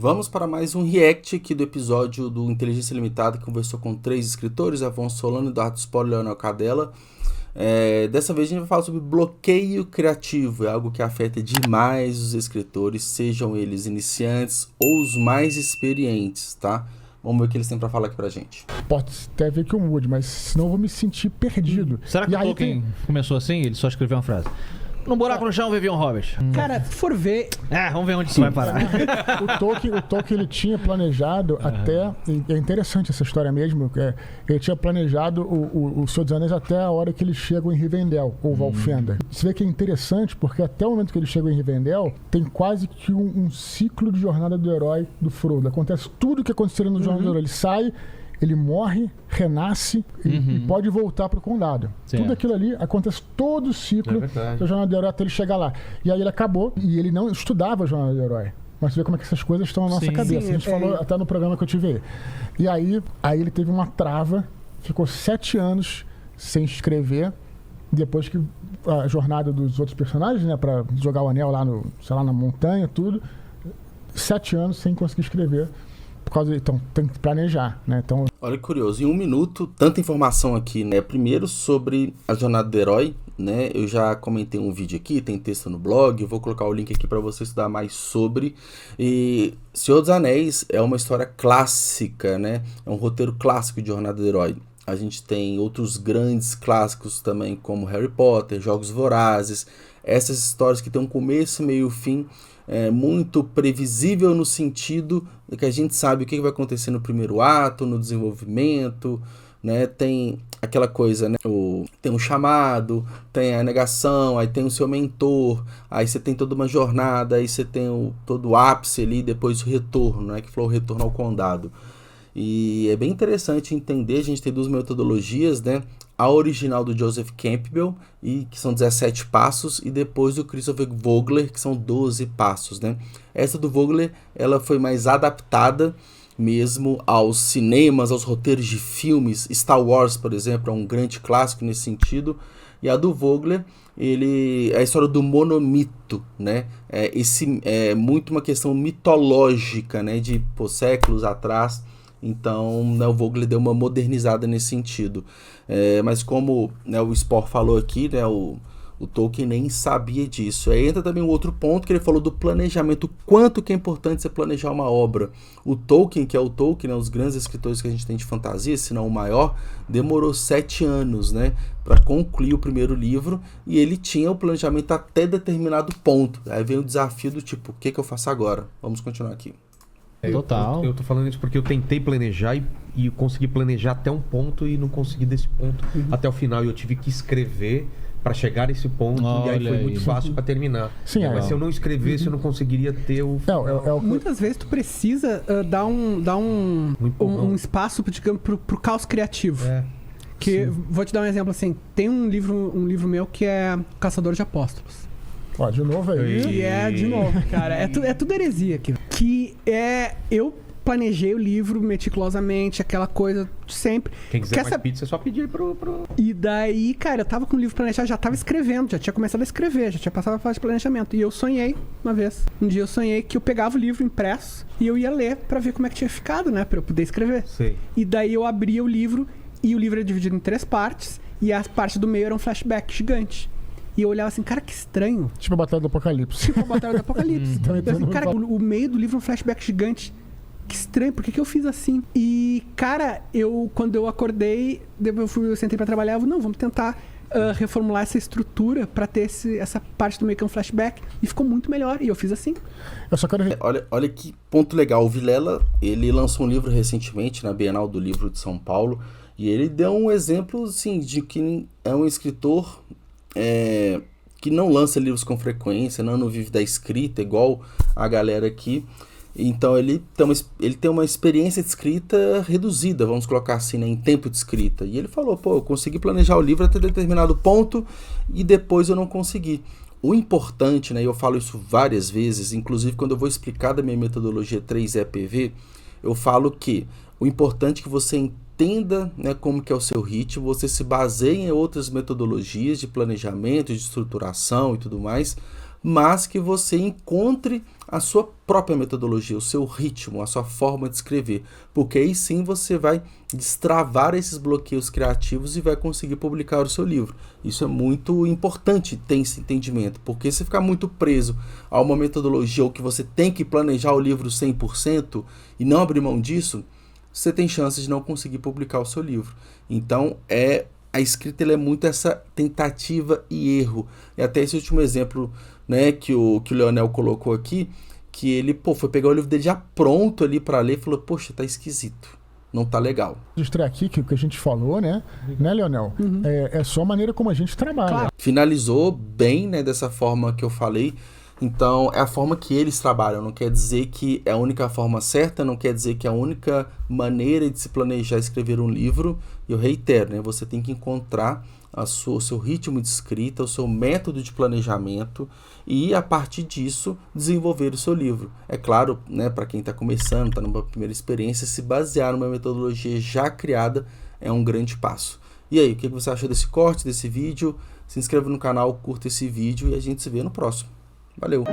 Vamos para mais um react aqui do episódio do Inteligência Limitada, que conversou com 3 escritores, Afonso Solano, Eduardo Spohr e Leonel Cadella. Dessa vez a gente vai falar sobre bloqueio criativo, é algo que afeta demais os escritores, sejam eles iniciantes ou os mais experientes, tá? Vamos ver o que eles têm pra falar aqui pra gente. Pode até ver que eu mude, mas senão eu vou me sentir perdido. Será que o Tolkien começou assim? Ele só escreveu uma frase. Num buraco no chão vivia um hobbit. Cara, se for ver... vamos ver onde isso vai parar. O Tolkien ele tinha planejado até... É interessante essa história mesmo. Ele tinha planejado o Senhor dos Anéis até a hora que eles chegam em Rivendell, ou Valfenda. Você vê que é interessante porque até o momento que eles chegam em Rivendell, tem quase que um ciclo de jornada do herói do Frodo. Acontece tudo o que aconteceria no jornada do herói. Ele sai... Ele morre, renasce e pode voltar pro condado. Certo. Tudo aquilo ali acontece todo o ciclo da jornada do herói até ele chegar lá. E aí ele acabou e ele não estudava a jornada do herói. Mas você vê como é que essas coisas estão na nossa cabeça. A gente falou até no programa que eu tive aí. E aí ele teve uma trava, ficou 7 anos sem escrever. Depois que a jornada dos outros personagens, né, pra jogar o anel lá na montanha, tudo. 7 anos sem conseguir escrever. Então, tem que planejar, né? Então... Olha que curioso, em 1 minuto, tanta informação aqui, né? Primeiro sobre a jornada do herói, né? Eu já comentei um vídeo aqui, tem texto no blog, eu vou colocar o link aqui para você estudar mais sobre. E Senhor dos Anéis é uma história clássica, né? É um roteiro clássico de jornada do herói. A gente tem outros grandes clássicos também, como Harry Potter, Jogos Vorazes, essas histórias que têm um começo, meio e fim, muito previsível no sentido de que a gente sabe o que vai acontecer no primeiro ato, no desenvolvimento, né? Tem aquela coisa, né? Tem um chamado, tem a negação, aí tem o seu mentor, aí você tem toda uma jornada, aí você tem todo o ápice ali, depois o retorno, né? Que falou o retorno ao condado. E é bem interessante entender, a gente tem 2 metodologias, né? A original do Joseph Campbell, que são 17 passos, e depois do Christopher Vogler, que são 12 passos, né? Essa do Vogler, ela foi mais adaptada mesmo aos cinemas, aos roteiros de filmes. Star Wars, por exemplo, é um grande clássico nesse sentido. E a do Vogler, é a história do monomito, né? É muito uma questão mitológica, né? De séculos atrás. Então, né, o Vogler deu uma modernizada nesse sentido. Mas como, né, o Spohr falou aqui, né, o Tolkien nem sabia disso. Aí entra também um outro ponto que ele falou do planejamento. Quanto que é importante você planejar uma obra. O Tolkien, que é o Tolkien, né, os grandes escritores que a gente tem de fantasia, se não o maior, demorou 7 anos, né, para concluir o primeiro livro. E ele tinha o planejamento até determinado ponto. Aí vem o desafio do tipo, o que eu faço agora? Vamos continuar aqui. Total. Eu tô falando isso porque eu tentei planejar e consegui planejar até um ponto e não consegui desse ponto até o final. E eu tive que escrever para chegar nesse ponto. E aí foi muito fácil para terminar. Sim, mas se eu não escrevesse, eu não conseguiria ter o... Muitas vezes tu precisa dar um espaço, digamos, pro caos criativo. Vou te dar um exemplo assim. Tem um livro meu que é Caçador de Apóstolos. Ó, de novo aí. E de novo, cara. É tudo heresia aqui. Eu planejei o livro meticulosamente, aquela coisa de sempre. Quem quiser mais pizza, é só pedir pro... E daí, cara, eu tava com o livro planejado, já tava escrevendo, já tinha começado a escrever, já tinha passado a fase de planejamento. E eu sonhei uma vez. Um dia eu sonhei que eu pegava o livro impresso e eu ia ler pra ver como é que tinha ficado, né? Pra eu poder escrever. Sei. E daí eu abria o livro e o livro era dividido em 3 partes e a parte do meio era um flashback gigante. E eu olhava assim, cara, que estranho. Tipo a Batalha do Apocalipse. Cara, o meio do livro é um flashback gigante. Que estranho, por que eu fiz assim? E, cara, quando eu acordei, eu sentei pra trabalhar, vamos tentar reformular essa estrutura pra ter essa parte do meio que é um flashback. E ficou muito melhor, e eu fiz assim. Eu só quero... Olha que ponto legal. O Vilela, ele lançou um livro recentemente na Bienal do Livro de São Paulo, e ele deu um exemplo, assim, de que é um escritor... que não lança livros com frequência, não vive da escrita, igual a galera aqui. Então ele tem uma experiência de escrita reduzida, vamos colocar assim, né, em tempo de escrita. E ele falou, eu consegui planejar o livro até determinado ponto e depois eu não consegui. O importante, né, e eu falo isso várias vezes, inclusive quando eu vou explicar da minha metodologia 3EPV, eu falo que o importante é que você entenda, né, como que é o seu ritmo, você se baseie em outras metodologias de planejamento, de estruturação e tudo mais, mas que você encontre a sua própria metodologia, o seu ritmo, a sua forma de escrever, porque aí sim você vai destravar esses bloqueios criativos e vai conseguir publicar o seu livro. Isso é muito importante ter esse entendimento, porque se ficar muito preso a uma metodologia ou que você tem que planejar o livro 100% e não abrir mão disso, você tem chances de não conseguir publicar o seu livro. Então, a escrita é muito essa tentativa e erro. E até esse último exemplo, né, que o Leonel colocou aqui, que ele foi pegar o livro dele já pronto ali para ler e falou, poxa, tá esquisito, não tá legal. Registrar aqui que o que a gente falou, né, Leonel? Uhum. É só a maneira como a gente trabalha. Claro. Finalizou bem, né, dessa forma que eu falei. Então, é a forma que eles trabalham. Não quer dizer que é a única forma certa, não quer dizer que é a única maneira de se planejar escrever um livro. E eu reitero, né? Você tem que encontrar o seu ritmo de escrita, o seu método de planejamento e, a partir disso, desenvolver o seu livro. É claro, né, para quem está começando, está numa primeira experiência, se basear numa metodologia já criada é um grande passo. E aí, o que você achou desse corte, desse vídeo? Se inscreva no canal, curta esse vídeo e a gente se vê no próximo. Valeu!